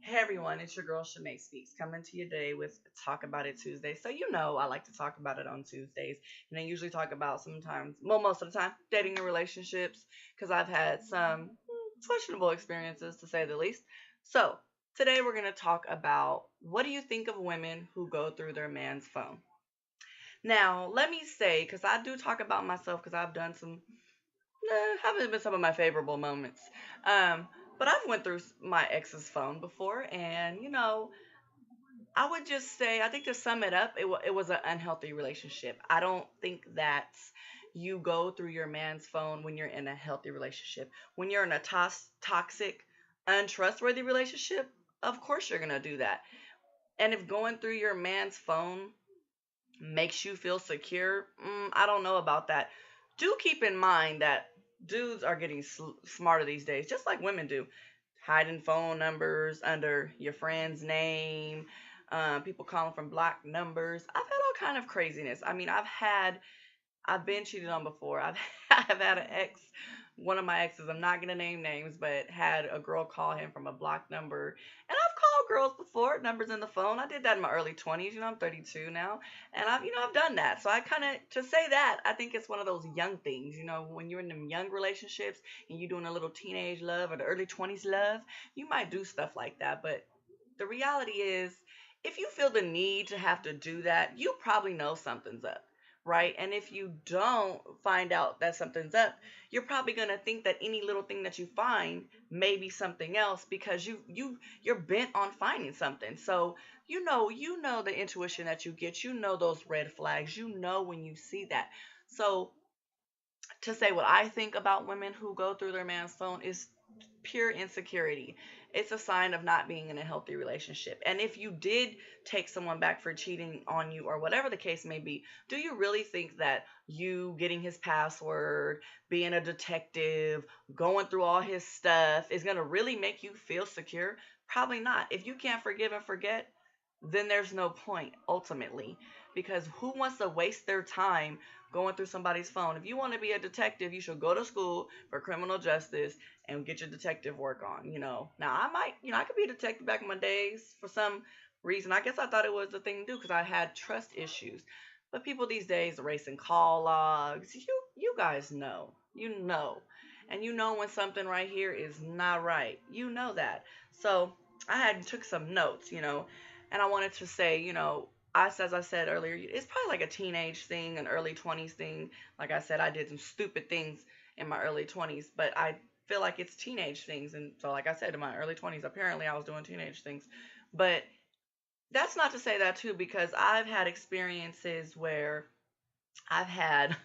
Hey everyone, it's your girl Shamay Speaks coming to you today with Talk About It Tuesday. So you know I like to talk about it on Tuesdays, and I usually talk about sometimes, well, most of the time, dating and relationships because I've had some questionable experiences to say the least. So today we're gonna talk about what do you think of women who go through their man's phone. Now let me say, because I do talk about myself because I've done some haven't been some of my favorable moments. Um, but I've went through my ex's phone before, and I would just say, I think to sum it up, it was an unhealthy relationship. I don't think that you go through your man's phone when you're in a healthy relationship. When you're in a toxic, untrustworthy relationship, of course you're gonna do that. And if going through your man's phone makes you feel secure, I don't know about that. Do keep in mind that dudes are getting smarter these days, just like women do. Hiding phone numbers under your friend's name, people calling from blocked numbers. I've had all kind of craziness. I mean, I've been cheated on before. I've had an ex, one of my exes. I'm not gonna name names, but had a girl call him from a blocked number. And I've called girls before, numbers in the phone. I did that in my early 20s. I'm 32 now, and I've done that. So I kind of to say that I think it's one of those young things. When you're in them young relationships and you're doing a little teenage love or the early 20s love, you might do stuff like that. But the reality is, if you feel the need to have to do that, you probably know something's up, right? And if you don't find out that something's up, you're probably going to think that any little thing that you find may be something else because you're bent on finding something. So, you know the intuition that you get, those red flags, when you see that. So, to say what I think about women who go through their man's phone is pure insecurity. It's a sign of not being in a healthy relationship. And if you did take someone back for cheating on you or whatever the case may be, do you really think that you getting his password, being a detective, going through all his stuff is going to really make you feel secure? Probably not. If you can't forgive and forget, then there's no point ultimately, because who wants to waste their time going through somebody's phone? If you want to be a detective, you should go to school for criminal justice and get your detective work on. Now I might, I could be a detective back in my days for some reason. I guess I thought it was the thing to do because I had trust issues. But people these days are racing call logs. You guys know. You know. And you know when something right here is not right. You know that. So I had took some notes. And I wanted to say, as I said earlier, it's probably like a teenage thing, an early 20s thing. Like I said, I did some stupid things in my early 20s, but I feel like it's teenage things. And so, like I said, in my early 20s, apparently I was doing teenage things. But that's not to say that, too, because I've had experiences where I've had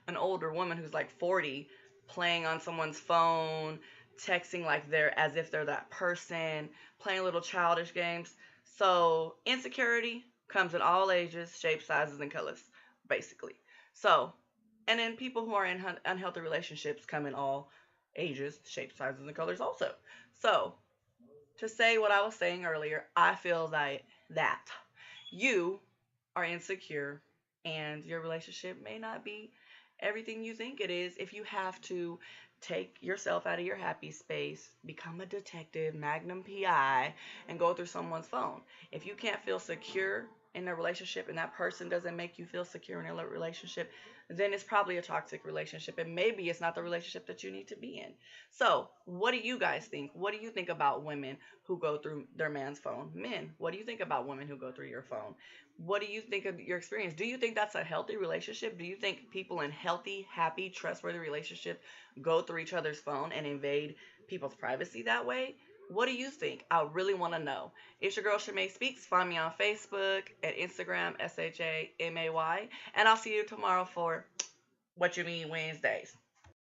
an older woman who's like 40 playing on someone's phone, texting like they're as if they're that person, playing little childish games. So insecurity comes in all ages, shapes, sizes, and colors, basically. So, and then people who are in unhealthy relationships come in all ages, shapes, sizes, and colors also. So, to say what I was saying earlier, I feel that you are insecure and your relationship may not be everything you think it is if you have to take yourself out of your happy space, become a detective, magnum PI, and go through someone's phone. If you can't feel secure in a relationship and that person doesn't make you feel secure in a relationship, then it's probably a toxic relationship and maybe it's not the relationship that you need to be in. So, what do you guys think? What do you think about women who go through their man's phone? Men, what do you think about women who go through your phone? What do you think of your experience? Do you think that's a healthy relationship? Do you think people in healthy, happy, trustworthy relationship go through each other's phone and invade people's privacy that way? What do you think? I really want to know. It's your girl Shamay Speaks. Find me on Facebook and Instagram, SHAMAY. And I'll see you tomorrow for What You Mean Wednesdays.